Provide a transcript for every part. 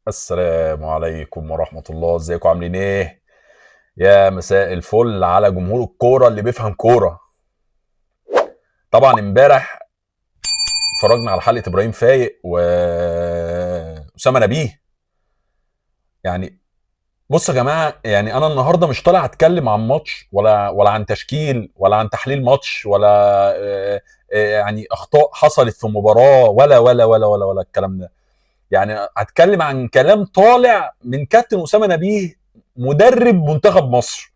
السلام عليكم ورحمة الله، ازيكم عاملين ايه؟ يا مساء الفل على جمهور الكورة اللي بيفهم كورة. طبعا امبارح اتفرجنا على حلقة ابراهيم فايق وأسامة نبيه. يعني بصوا يا جماعة، يعني انا النهاردة مش طالع اتكلم عن ماتش ولا عن تشكيل ولا عن تحليل ماتش ولا يعني اخطاء حصلت في مباراة ولا الكلام ده. يعني هتكلم عن كلام طالع من كابتن أسامة نبيه، مدرب منتخب مصر،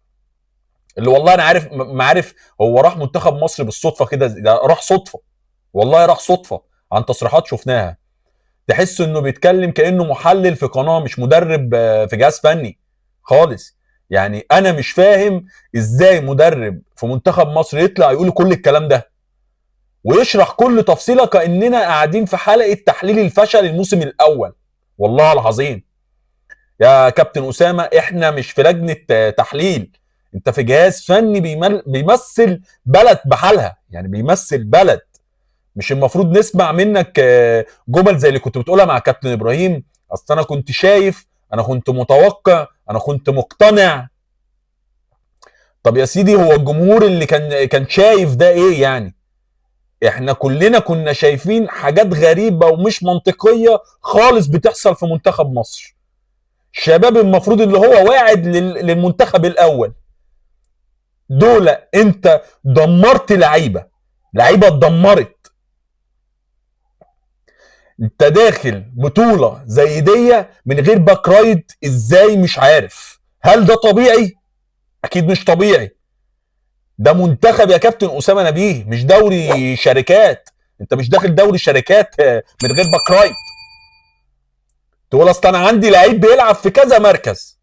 اللي والله انا عارف ما عارف هو راح منتخب مصر بالصدفه كده، ده راح صدفه. والله راح صدفه عن تصريحات شفناها. تحس انه بيتكلم كانه محلل في قناه، مش مدرب في جهاز فني خالص. يعني انا مش فاهم ازاي مدرب في منتخب مصر يطلع يقول كل الكلام ده ويشرح كل تفصيله كاننا قاعدين في حلقه تحليل الفشل الموسم الاول. والله العظيم يا كابتن أسامة، احنا مش في لجنة تحليل. انت في جهاز فني بيمثل بلد بحالها، يعني بيمثل بلد. مش المفروض نسمع منك جمل زي اللي كنت بتقولها مع كابتن إبراهيم؟ اصل انا كنت شايف، انا كنت متوقع، انا كنت مقتنع. طب يا سيدي، هو الجمهور اللي كان شايف ده ايه يعني؟ احنا كلنا كنا شايفين حاجات غريبة ومش منطقية خالص بتحصل في منتخب مصر. شباب المفروض اللي هو واعد للمنتخب الاول، دول انت دمرت لعيبه، لعيبه اتدمرت. انت داخل بطوله زي دي من غير باك رايت، ازاي؟ مش عارف. هل ده طبيعي؟ اكيد مش طبيعي. ده منتخب يا كابتن اسامه نبيه، مش دوري شركات. انت مش داخل دوري شركات من غير باك رايت. تقول اصل انا عندي لعيب بيلعب في كذا مركز.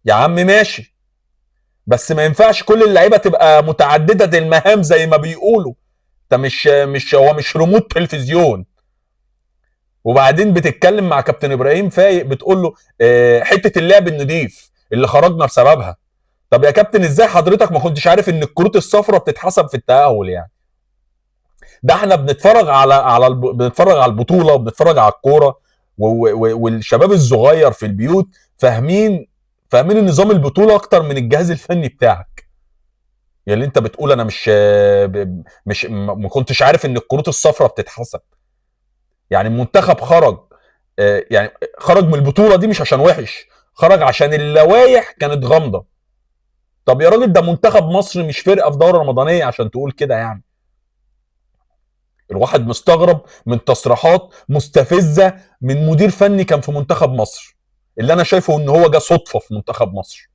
يا عم ماشي، بس ما ينفعش كل اللعيبه تبقى متعدده المهام زي ما بيقولوا. انت مش هو مش ريموت تلفزيون. وبعدين بتتكلم مع كابتن ابراهيم فايق بتقول له حته اللعب النضيف اللي خرجنا بسببها. طب يا كابتن، ازاي حضرتك ما كنتش عارف ان الكروت الصفراء بتتحسب في التاهل يعني؟ ده احنا بنتفرج على البطوله وبنتفرج على الكوره، والشباب الصغير في البيوت فاهمين النظام البطوله اكتر من الجهاز الفني بتاعك. يعني اللي انت بتقول انا مش ما كنتش عارف ان الكروت الصفراء بتتحسب. يعني المنتخب خرج، يعني خرج من البطوله دي مش عشان وحش، خرج عشان اللوائح كانت غامضه. طب يا راجل، ده منتخب مصر مش فرقه في دوره رمضانيه عشان تقول كده يعني. الواحد مستغرب من تصريحات مستفزه من مدير فني كان في منتخب مصر، اللي انا شايفه ان هو جه صدفه في منتخب مصر.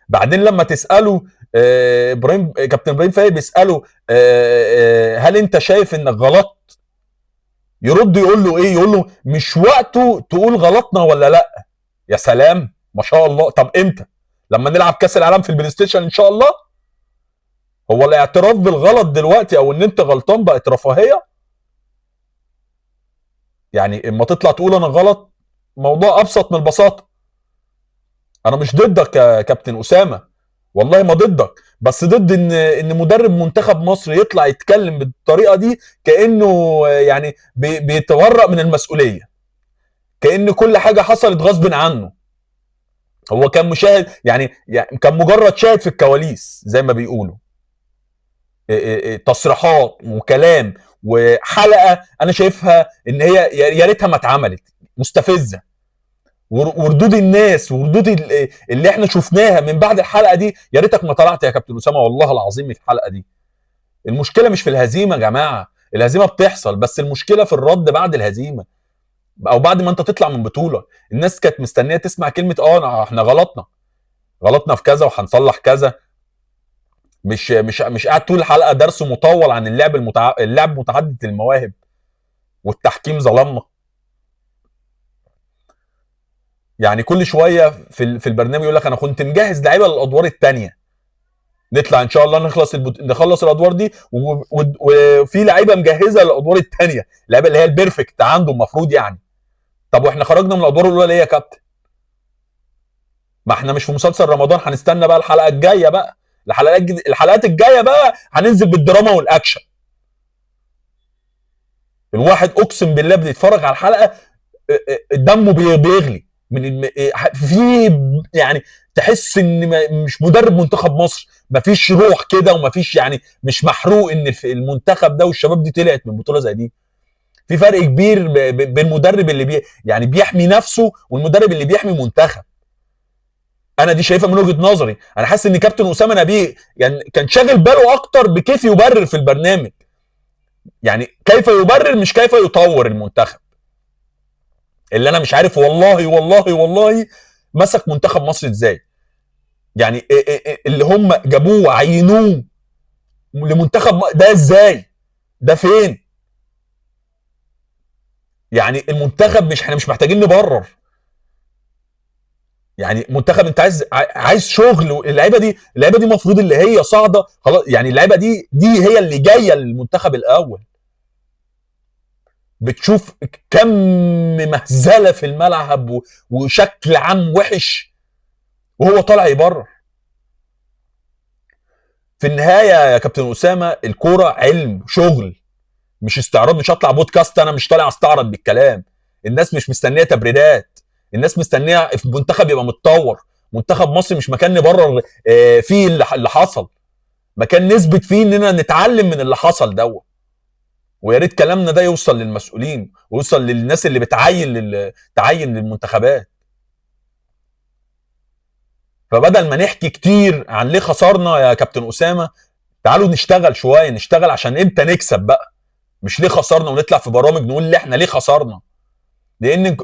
بعدين لما تساله ابراهيم، كابتن ابراهيم فايق بيساله هل انت شايف انك غلط؟ يرد يقول له ايه؟ يقول له مش وقته تقول غلطنا ولا لا. يا سلام ما شاء الله. طب امتى؟ لما نلعب كاس العالم في البلاي ستيشن ان شاء الله. هو الاعتراف بالغلط دلوقتي او ان انت غلطان بقت رفاهيه؟ يعني اما تطلع تقول انا غلط، موضوع ابسط من البساطه. انا مش ضدك يا كابتن اسامه، والله ما ضدك، بس ضد ان مدرب منتخب مصر يطلع يتكلم بالطريقه دي كانه يعني بيتورق من المسؤوليه، كان كل حاجه حصلت غصب عنه. هو كان مشاهد، يعني كان مجرد شاهد في الكواليس زي ما بيقولوا. تصريحات وكلام وحلقه انا شايفها ان هي يا ريتها ما اتعملت. مستفزه. وردود الناس وردود اللي احنا شفناها من بعد الحلقه دي، يا ريتك ما طلعت يا كابتن اسامه والله العظيم من الحلقه دي. المشكله مش في الهزيمه يا جماعه، الهزيمه بتحصل، بس المشكله في الرد بعد الهزيمه او بعد ما انت تطلع من بطوله. الناس كانت مستنيه تسمع كلمه احنا غلطنا في كذا وهنصلح كذا. مش قاعد طول الحلقه درس مطول عن اللعب متعدد المواهب والتحكيم ظلمنا. يعني كل شويه في البرنامج يقول لك انا كنت مجهز لعيبه للادوار الثانيه، نطلع ان شاء الله نخلص الادوار دي وفي لعيبه مجهزه للادوار الثانيه، اللعيبه اللي هي البيرفكت عنده المفروض يعني. طب واحنا خرجنا من الادوار الاولى ليه يا كابتن؟ ما احنا مش في مسلسل رمضان هنستنى بقى الحلقه الجايه بقى. الحلقات الجايه بقى هننزل بالدراما والاكشن. الواحد اقسم بالله بيتفرج على الحلقه دمه بيغلي من في يعني تحس ان مش مدرب منتخب مصر، مفيش روح كده ومفيش يعني مش محروق ان المنتخب ده والشباب دي طلعت من بطوله زي دي. في فرق كبير بين المدرب اللي يعني بيحمي نفسه والمدرب اللي بيحمي منتخب. انا دي شايفها من وجهه نظري. انا حاسس ان كابتن اسامه نبيه يعني كان شاغل باله اكتر بكيف يبرر في البرنامج، يعني كيف يبرر مش كيف يطور المنتخب. اللي انا مش عارف والله والله والله مسك منتخب مصر ازاي، يعني اللي هم جابوه وعينوه لمنتخب ده ازاي، ده فين؟ يعني المنتخب مش احنا مش محتاجين نبرر، يعني منتخب انت عايز شغل. اللعيبه دي المفروض اللي هي صاعده خلاص، يعني اللعيبه دي هي اللي جايه للمنتخب الاول. بتشوف كم مهزله في الملعب وشكل عام وحش وهو طالع يبرر. في النهايه يا كابتن اسامه الكوره علم شغل، مش استعراض. مش هطلع بودكاست انا مش طالع استعرض بالكلام. الناس مش مستنيه تبريرات، الناس مستنيه المنتخب يبقى متطور. منتخب مصر مش مكان نبرر فيه اللي حصل، مكان نثبت فيه اننا نتعلم من اللي حصل دوت. ويا ريت كلامنا ده يوصل للمسؤولين ويوصل للناس اللي تعين للمنتخبات. فبدل ما نحكي كتير عن ليه خسرنا يا كابتن اسامه، تعالوا نشتغل شويه، نشتغل عشان امتى نكسب بقى، مش ليه خسرنا ونطلع في برامج نقول لي احنا ليه خسرنا. لان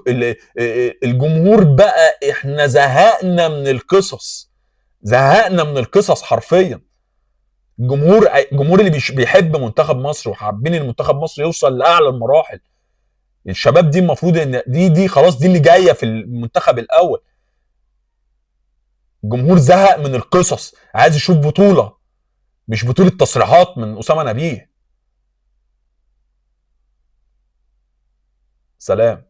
الجمهور بقى احنا زهقنا من القصص، زهقنا من القصص حرفيا. الجمهور اللي بيحب منتخب مصر وحابين ان منتخب مصر يوصل لاعلى المراحل. الشباب دي المفروض ان دي خلاص دي اللي جايه في المنتخب الاول. الجمهور زهق من القصص، عايز يشوف بطوله، مش بطوله تصريحات من اسامه نبيه. سلام.